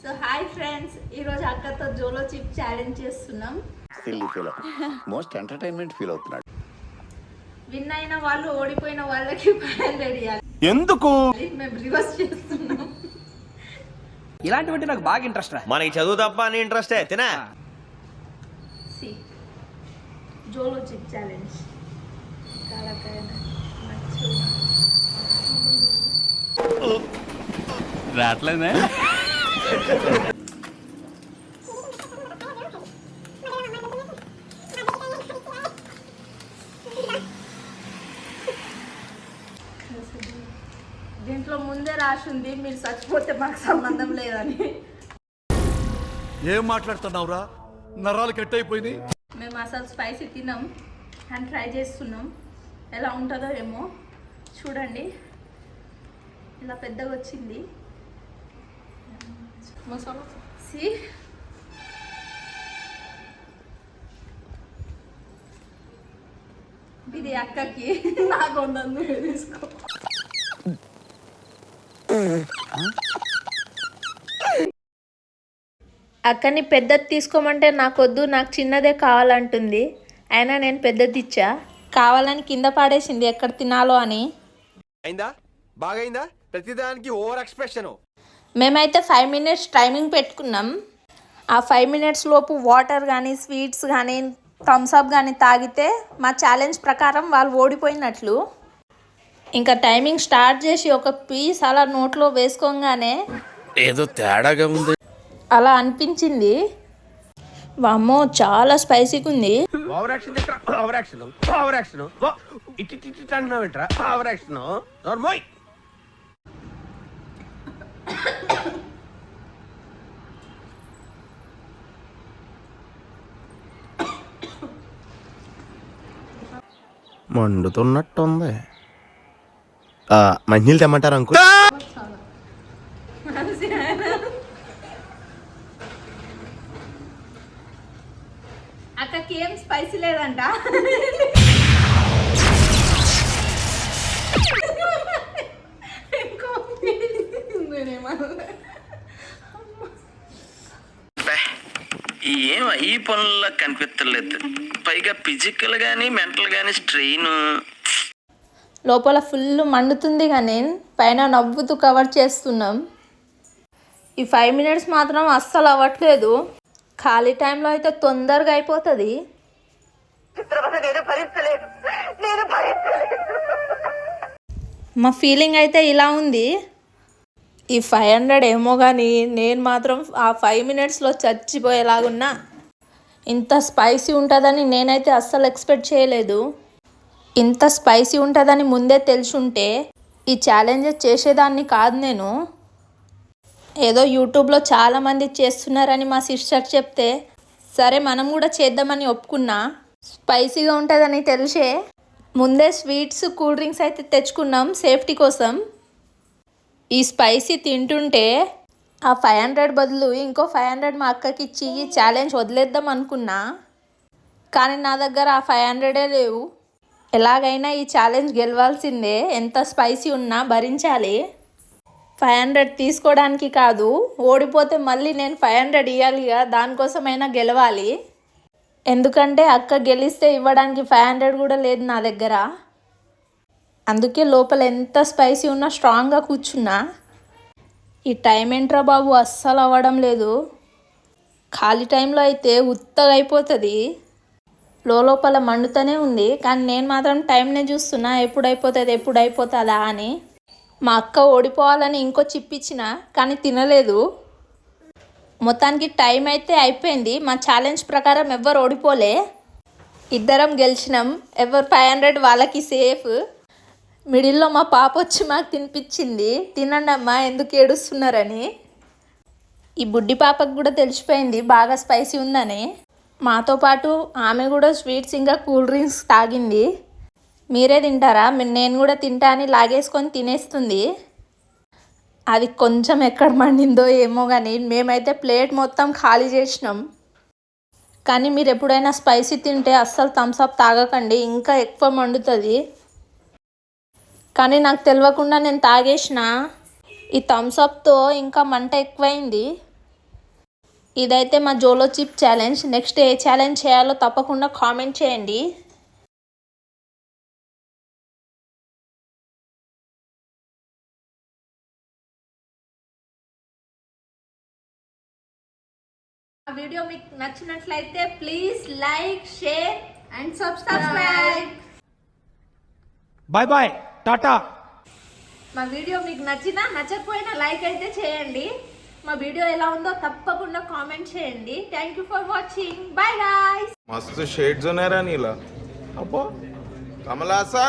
So hi friends, ఈరోజు అక్కతో జోలో chip challenge చేస్తున్నాం. మోస్ట్ ఎంటర్టైన్మెంట్ ఫీల్ అవుతున్నాడు. విన్ అయిన వాళ్ళు ఓడిపోయిన వాళ్ళకి 500 ఇవ్వాలి. ఎందుకు మేము రివర్స్ చేస్తున్నాం. ఇలాంటివంటే నాకు బాగా ఇంట్రెస్ట్ రా. మనకి చదువు తప్ప అని ఇంట్రెస్టే తినా. జోలో చిప్ ఛాలెంజ్ రావట్లేదే. దీంట్లో ముందే రాసింది మీరు చచ్చిపోతే మాకు సంబంధం లేదని. ఏం మాట్లాడుతున్నావురా? నరాలు కట్ అయిపోయింది. మేము అసలు స్పైసీ తిన్నాం అని ట్రై చేస్తున్నాం. ఎలా ఉంటుందో ఏమో చూడండి. ఇలా పెద్దగా వచ్చింది. సి ఇది అక్కకి, నాకు వందను తీసుకో. అక్కని పెద్దది తీసుకోమంటే నాకొద్దు, నాకు చిన్నదే కావాలంటుంది. అయినా నేను పెద్దది ఇచ్చా. కావాలని కింద పాడేసింది ఎక్కడ తినాలో అని. అయిందా? బాగైందా? ప్రతిదానికి ఓవర్ ఎక్స్ప్రెషన్. మేమైతే 5 minutes టైమింగ్ పెట్టుకున్నాం. ఆ 5 minutes లోపు వాటర్ కానీ స్వీట్స్ కానీ థమ్స్అప్ కానీ తాగితే మా ఛాలెంజ్ ప్రకారం వాళ్ళు ఓడిపోయినట్లు. ఇంకా టైమింగ్ స్టార్ట్ చేసి ఒక పీస్ అలా నోట్లో వేసుకోగానే ఏదో తేడాగా ఉంది. అలా అనిపించింది. వామ్మో, చాలా స్పైసీగా ఉంది. Over action over action over action ఇట్టి అంటున్నావు ఏంట్రా? ఓవర్ యాక్షన్ నోర్మోయ్. మండుతున్నట్టుంది. మంచినీళ్ళు తెమ్మంటారు అంకుల్? అక్కకి ఏం స్పైసీ లేదంట. ఏం ఈ పనుల్లో కనిపించలేదు. పైగా ఫిజికల్ గానీ మెంటల్ గానీ స్ట్రెయిన్. లోపల ఫుల్ మండుతుంది కానీ పైన నవ్వుతూ కవర్ చేస్తున్నాం. ఈ 5 minutes మాత్రం అస్సలు అవ్వట్లేదు. ఖాళీ టైంలో అయితే తొందరగా అయిపోతుంది. మా ఫీలింగ్ అయితే ఇలా ఉంది. ఈ 500 ఏమో కానీ నేను మాత్రం ఆ 5 minutesలో చచ్చిపోయేలాగున్నా. ఇంత స్పైసీ ఉంటుందని నేనైతే అస్సలు ఎక్స్పెక్ట్ చేయలేదు. ఇంత స్పైసీ ఉంటుందని ముందే తెలుసుంటే ఈ ఛాలెంజ్ చేసేదాన్ని కాదు నేను. ఏదో యూట్యూబ్లో చాలామంది చేస్తున్నారని మా సిస్టర్ చెప్తే సరే మనం కూడా చేద్దామని ఒప్పుకున్నా. స్పైసీగా ఉంటుందని తెలిసే ముందే స్వీట్స్ కూల్ డ్రింక్స్ అయితే తెచ్చుకున్నాం సేఫ్టీ కోసం. ఈ స్పైసీ తింటుంటే ఆ 500 బదులు ఇంకో 500 మా అక్కకి ఇచ్చి ఈ ఛాలెంజ్ వదిలేద్దాం అనుకున్నా. కానీ నా దగ్గర ఆ 500 లేవు. ఎలాగైనా ఈ ఛాలెంజ్ గెలవాల్సిందే. ఎంత స్పైసీ ఉన్నా భరించాలి. 500 తీసుకోవడానికి కాదు, ఓడిపోతే మళ్ళీ నేను 500 ఇవ్వాలిగా, దానికోసమైనా గెలవాలి. ఎందుకంటే అక్క గెలిస్తే ఇవ్వడానికి 500 కూడా లేదు నా దగ్గర. అందుకే లోపల ఎంత స్పైసీ ఉన్నా స్ట్రాంగ్గా కూర్చున్నా. ఈ టైం ఏంట్రా బాబు అస్సలు అవ్వడం లేదు. ఖాళీ టైంలో అయితే ఉత్తగా అయిపోతుంది. లోపల మండుతూనే ఉంది. కానీ నేను మాత్రం టైంనే చూస్తున్నా, ఎప్పుడైపోతుందా అని. మా అక్క ఓడిపోవాలని ఇంకో చిప్పిచ్చిన కానీ తినలేదు. మొత్తానికి టైం అయితే అయిపోయింది. మా ఛాలెంజ్ ప్రకారం ఎవ్వరు ఓడిపోలే, ఇద్దరం గెలిచినాం. ఎవరు 500 వాళ్ళకి సేఫ్. మిడిల్లో మా పాప వచ్చి మాకు తినిపించింది. తినండి అమ్మా, ఎందుకు ఏడుస్తున్నారని. ఈ బుడ్డి పాపకు కూడా తెలిసిపోయింది బాగా స్పైసీ ఉందని. మాతో పాటు ఆమె కూడా స్వీట్స్ ఇంకా కూల్ డ్రింక్స్ తాగింది. మీరే తింటారా? నేను కూడా తింటా అని లాగేసుకొని తినేస్తుంది. అది కొంచెం ఎక్కడ మండిందో ఏమో కానీ మేమైతే ప్లేట్ మొత్తం ఖాళీ చేసినాం. కానీ మీరు ఎప్పుడైనా స్పైసీ తింటే అస్సలు థమ్స్అప్ తాగకండి, ఇంకా ఎక్కువ మండుతుంది. కానీ నాకు తెలియకుండా నేను తాగేసిన. ఈ థమ్స్అప్తో ఇంకా మంట ఎక్కువైంది. ఇదైతే మా జోలో చిప్ ఛాలెంజ్. నెక్స్ట్ ఏ ఛాలెంజ్ చేయాలో తప్పకుండా కామెంట్ చేయండి. ఆ వీడియో మీకు నచ్చినట్లయితే please like, share and subscribe. Bye bye, టాటా. మా వీడియో మీకు నచ్చకపోయినా లైక్ అయితే చేయండి. మా వీడియో ఎలా ఉందో తప్పకుండా కామెంట్ చేయండి. Thank you for watching. Bye guys. मस्त शेड्स होणार नीला अप्पा कमला असा